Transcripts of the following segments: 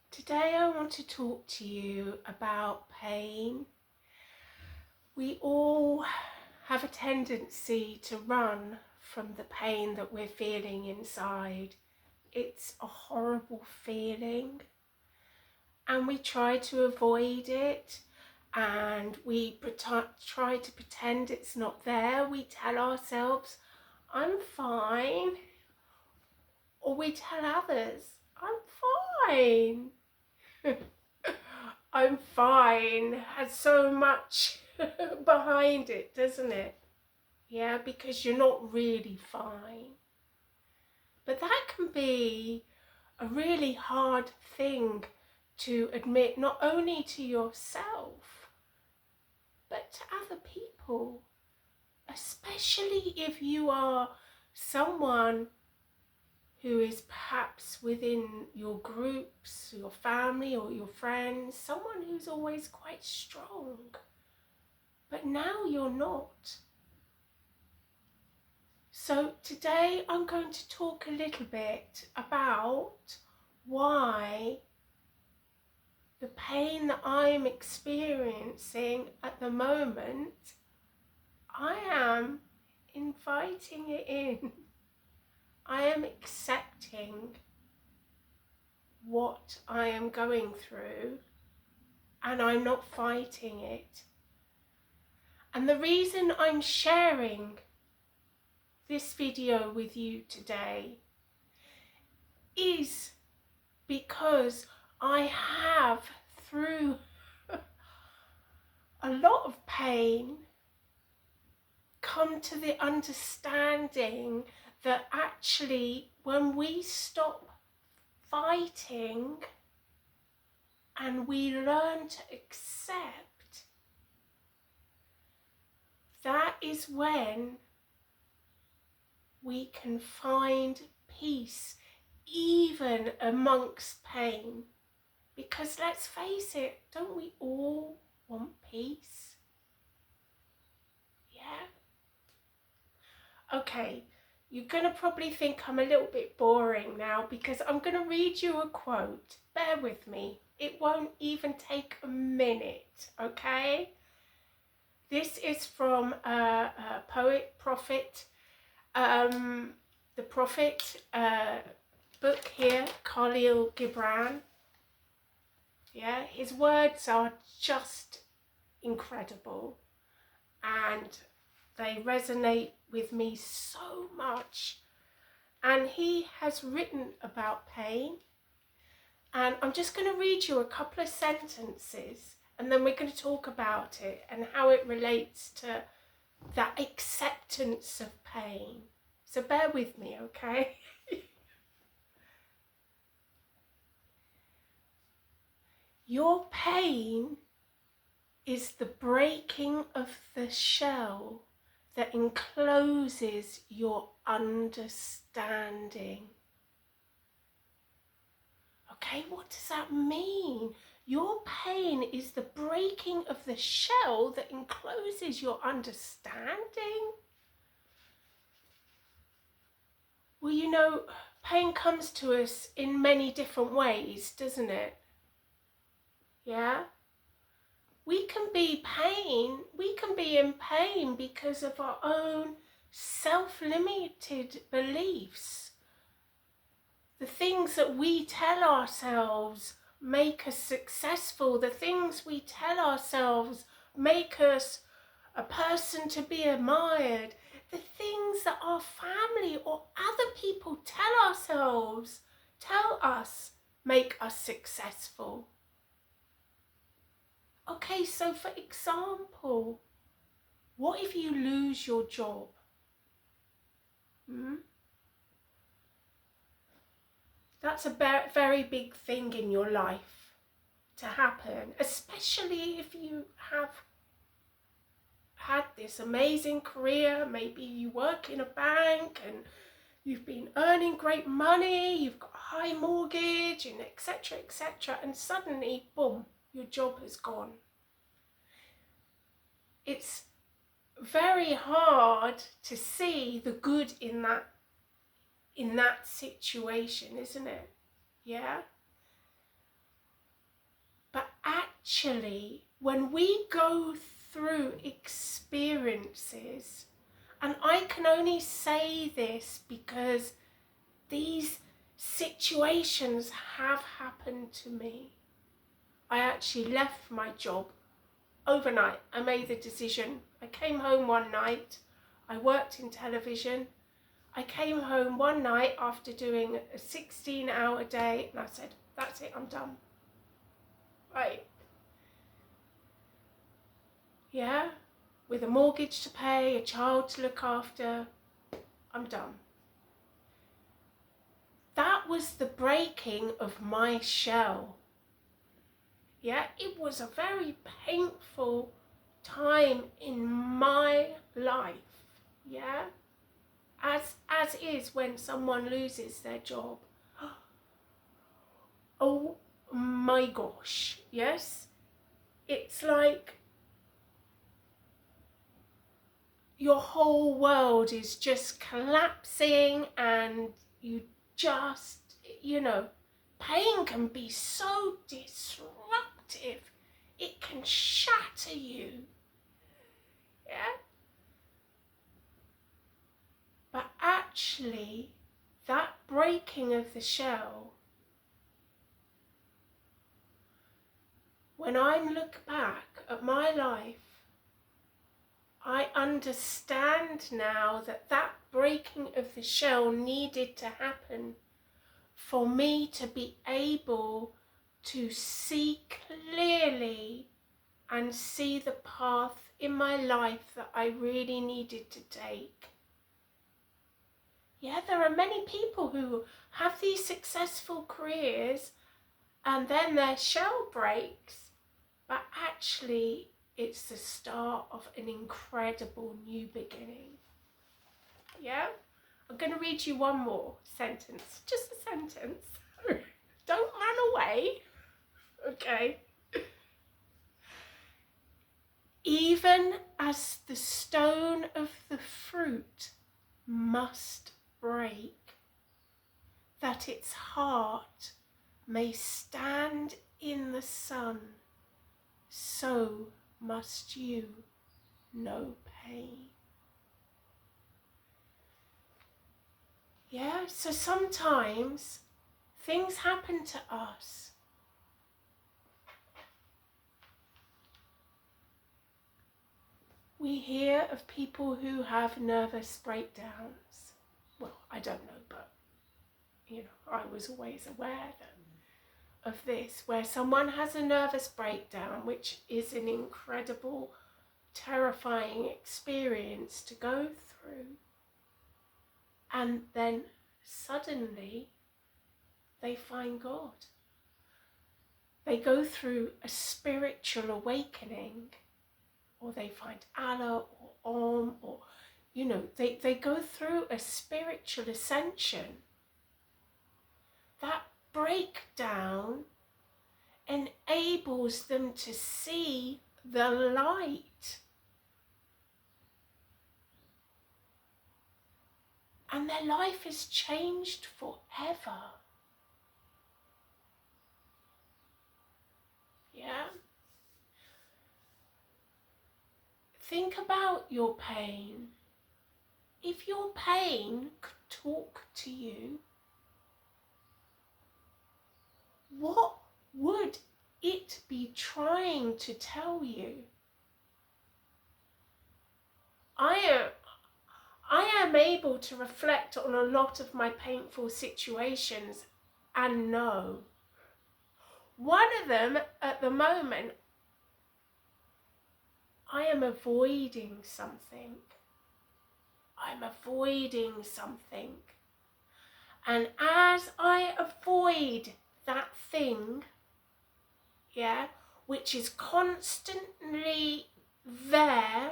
Today I want to talk to you about pain. We all have a tendency to run from the pain that we're feeling inside. It's a horrible feeling and we try to avoid it and we try to pretend it's not there. We tell ourselves, I'm fine, or we tell others, I'm fine. I'm fine has so much behind it, doesn't it? Yeah, because you're not really fine. But that can be a really hard thing to admit, not only to yourself, but to other people, especially if you are someone who is perhaps within your groups, your family or your friends, someone who's always quite strong, but now you're not. So today I'm going to talk a little bit about why the pain that I'm experiencing at the moment, I am inviting it in. I am accepting what I am going through and I'm not fighting it. And the reason I'm sharing this video with you today is because I have, through a lot of pain, come to the understanding that actually when we stop fighting and we learn to accept, that is when we can find peace even amongst pain. Because let's face it, don't we all want peace? Yeah? Okay, you're going to probably think I'm a little bit boring now because I'm going to read you a quote. Bear with me. It won't even take a minute, okay? This is from a poet, prophet, the prophet book here, Khalil Gibran. Yeah, his words are just incredible and they resonate with me so much. And he has written about pain, and I'm just going to read you a couple of sentences and then we're going to talk about it and how it relates to that acceptance of pain. So bear with me, okay? Your pain is the breaking of the shell that encloses your understanding. Okay, what does that mean? Your pain is the breaking of the shell that encloses your understanding. Well, you know, pain comes to us in many different ways, doesn't it? Yeah? We can be in pain because of our own self-limited beliefs. The things that we tell ourselves make us successful. The things we tell ourselves make us a person to be admired. The things that our family or other people tell us make us successful. Okay, so for example, what if you lose your job? That's a very big thing in your life to happen, especially if you have had this amazing career. Maybe you work in a bank and you've been earning great money, you've got a high mortgage and etc, and suddenly, boom, your job has gone. It's very hard to see the good in that situation, isn't it? Yeah? actually, when we go through experiences, and I can only say this because these situations have happened to me. I actually left my job overnight. I made the decision. I came home one night. I worked in television. I came home one night after doing a 16-hour day and I said, that's it, I'm done. Right. Yeah, with a mortgage to pay, a child to look after, I'm done. That was the breaking of my shell. Yeah, it was a very painful time in my life. Yeah, as is when someone loses their job. Oh my gosh, yes. It's like your whole world is just collapsing and you just, pain can be so disruptive. It can shatter you. Yeah? But actually, that breaking of the shell, when I look back at my life, I understand now that that breaking of the shell needed to happen for me to be able to see clearly and see the path in my life that I really needed to take. Yeah, there are many people who have these successful careers and then their shell breaks, but actually it's the start of an incredible new beginning. Yeah? I'm going to read you one more sentence, just a sentence. Don't run away, okay? Even as the stone of the fruit must break, that its heart may stand in the sun, so must you know pain. Yeah, so sometimes things happen to us. We hear of people who have nervous breakdowns. Well, I don't know, but I was always aware of this, where someone has a nervous breakdown, which is an incredible, terrifying experience to go through. And then suddenly they find God. They go through a spiritual awakening, or they find Allah or Om, or they go through a spiritual ascension. That breakdown enables them to see the light, and their life is changed forever. Yeah? Think about your pain. If your pain could talk to you, what would it be trying to tell you? I am able to reflect on a lot of my painful situations and know. One of them at the moment, I am avoiding something. I'm avoiding something. And as I avoid that thing, yeah, which is constantly there,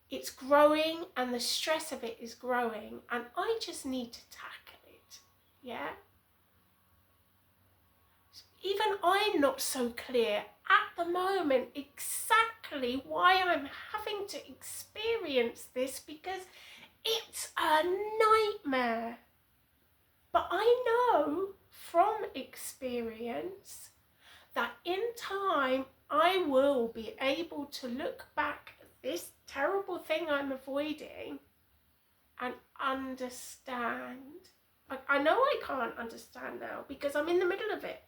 it's growing and the stress of it is growing, and I just need to tackle it, yeah? Even I'm not so clear at the moment exactly why I'm having to experience this, because it's a nightmare. But I know from experience that in time I will be able to look back at this terrible thing I'm avoiding and understand. I know I can't understand now because I'm in the middle of it,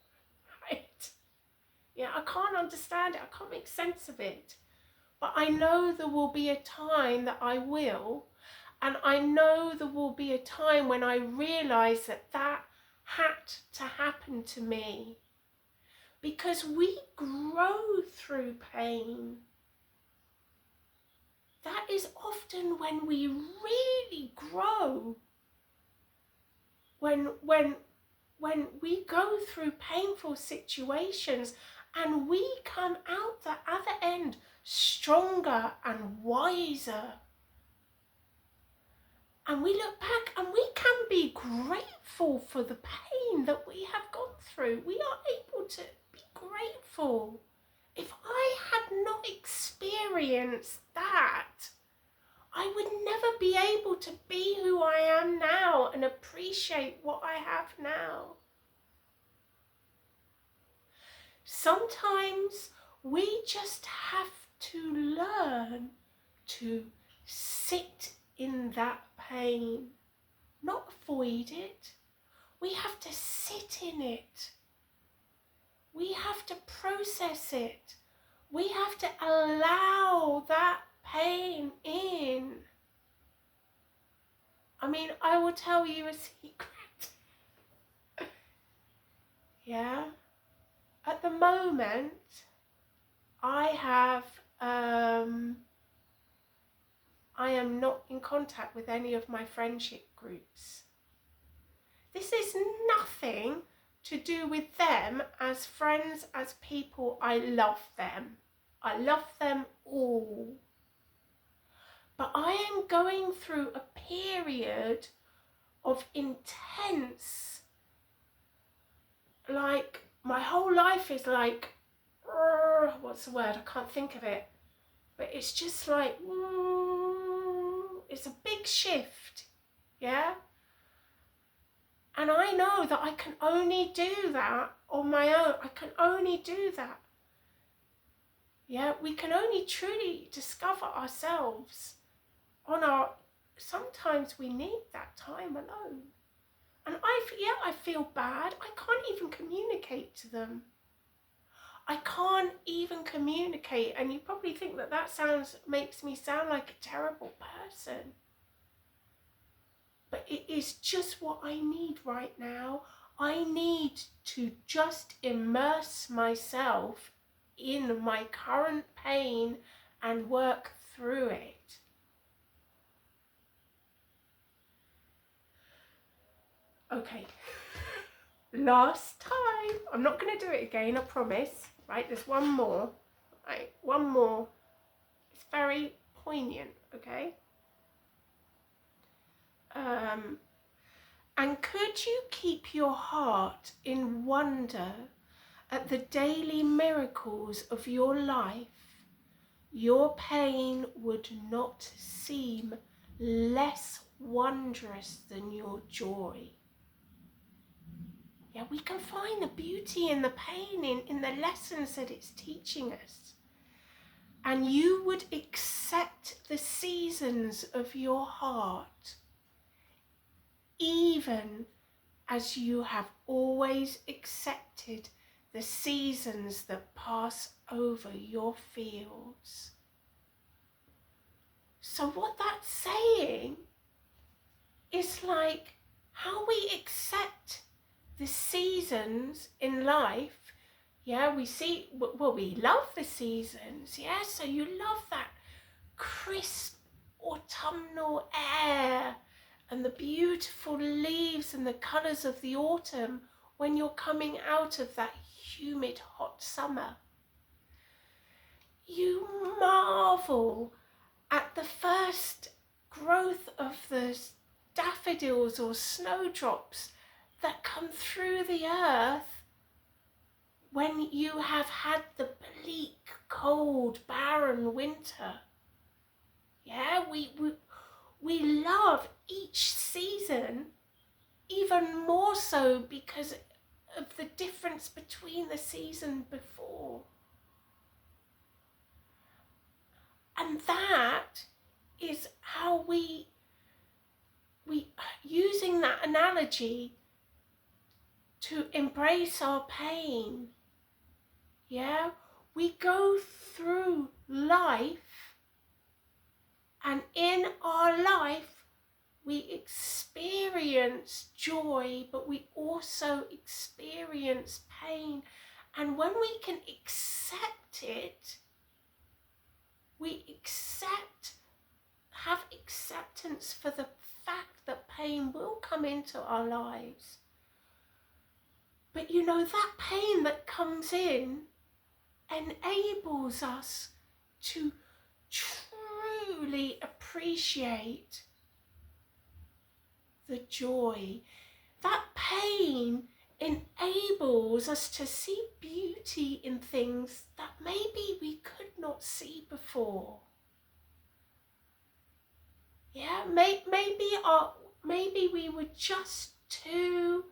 right? Yeah, I can't understand it. I can't make sense of it. But I know there will be a time that I will. And I know there will be a time when I realise that that had to happen to me. Because we grow through pain. That is often when we really grow. When we go through painful situations and we come out the other end stronger and wiser. And we look back and we can be grateful for the pain that we have gone through. We are able to be grateful. If I had not experienced that, I would never be able to be who I am now and appreciate what I have now. Sometimes we just have to learn to sit in that pain, not avoid it. We have to sit in it. We have to process it. We have to allow that pain in. I mean, I will tell you a secret. Yeah? At the moment, I am not in contact with any of my friendship groups. This is nothing to do with them as friends, as people. I love them. I love them all. But I am going through a period of intense, like, my whole life is like, what's the word? I can't think of it. But it's just like, it's a big shift, yeah? And I know that I can only do that on my own. I can only do that. Yeah, we can only truly discover ourselves on our, sometimes we need that time alone. And I feel bad. I can't even communicate to them. I can't even communicate. And you probably think that makes me sound like a terrible person. But it is just what I need right now. I need to just immerse myself in my current pain and work through it. Okay, last time. I'm not going to do it again, I promise. Right, there's one more. Right, one more. It's very poignant, okay? And could you keep your heart in wonder at the daily miracles of your life? Your pain would not seem less wondrous than your joy. Yeah, we can find the beauty in the pain, in the lessons that it's teaching us. And you would accept the seasons of your heart, even as you have always accepted the seasons that pass over your fields. So what that's saying is like how we accept the seasons in life. Yeah, we love the seasons. Yeah, so you love that crisp autumnal air and the beautiful leaves and the colours of the autumn when you're coming out of that humid hot summer. You marvel at the first growth of the daffodils or snowdrops that come through the earth when you have had the bleak, cold, barren winter. Yeah, we love each season even more so because of the difference between the season before. And that is how we using that analogy to embrace our pain. Yeah, we go through life, and in our life we experience joy, but we also experience pain. And when we can accept it, we have acceptance for the fact that pain will come into our lives. But you know, that pain that comes in enables us to truly appreciate the joy. That pain enables us to see beauty in things that maybe we could not see before. Yeah, maybe we were just too,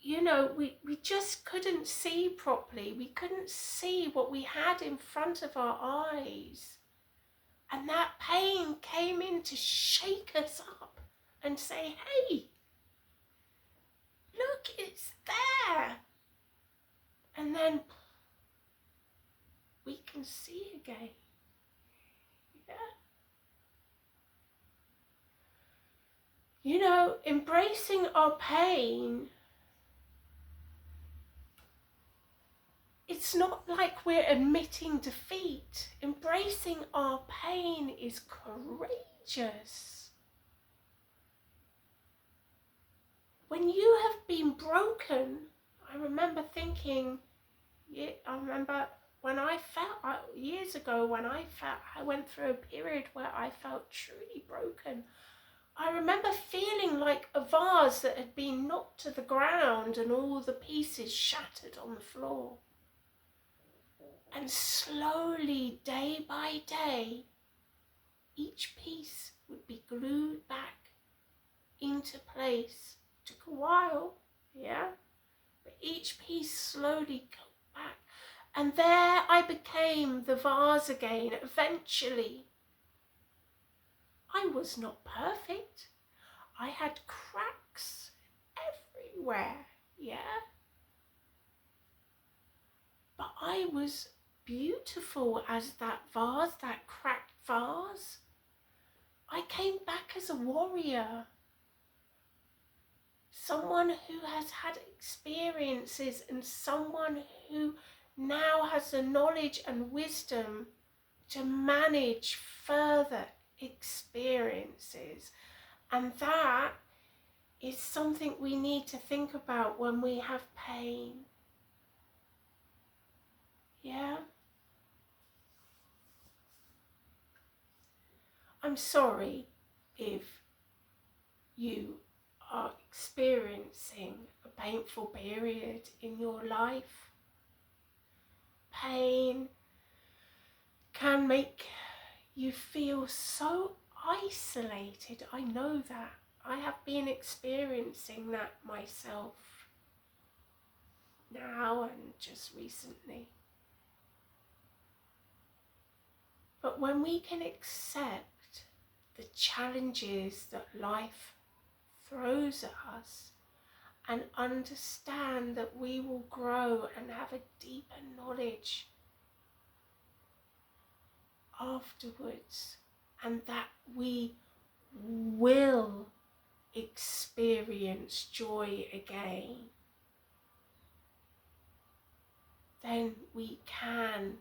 we just couldn't see properly. We couldn't see what we had in front of our eyes. And that pain came in to shake us up and say, hey, look, it's there. And then we can see again. Yeah. You know, embracing our pain, it's not like we're admitting defeat. Embracing our pain is courageous. When you have been broken, I remember thinking, when I felt, years ago, when I went through a period where I felt truly broken. I remember feeling like a vase that had been knocked to the ground and all the pieces shattered on the floor. And slowly, day by day, each piece would be glued back into place. It took a while, yeah, but each piece slowly got back. And there I became the vase again, eventually. I was not perfect. I had cracks everywhere, yeah. But I was beautiful as that vase, that cracked vase. I came back as a warrior. Someone who has had experiences and someone who now has the knowledge and wisdom to manage further experiences. And that is something we need to think about when we have pain. Yeah? I'm sorry if you are experiencing a painful period in your life. Pain can make you feel so isolated. I know that. I have been experiencing that myself now and just recently. But when we can accept the challenges that life throws at us and understand that we will grow and have a deeper knowledge afterwards, and that we will experience joy again, then we can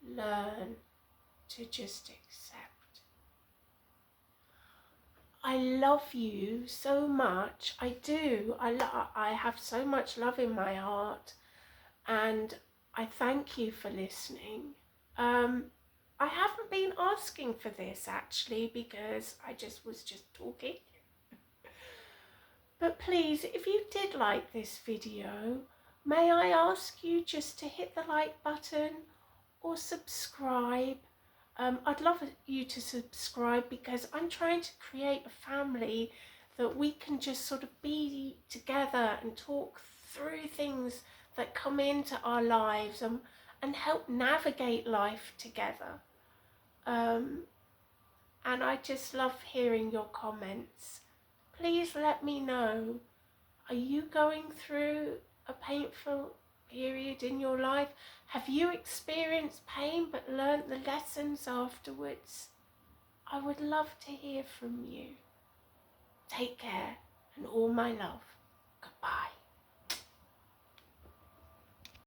learn to just accept. I love you so much. I do. I have so much love in my heart, and I thank you for listening. I haven't been asking for this actually, because I was just talking. But please, if you did like this video, may I ask you just to hit the like button or subscribe. I'd love you to subscribe because I'm trying to create a family that we can just sort of be together and talk through things that come into our lives, and help navigate life together. And I just love hearing your comments. Please let me know, are you going through a painful period in your life? Have you experienced pain but learnt the lessons afterwards? I would love to hear from you. Take care and all my love. Goodbye.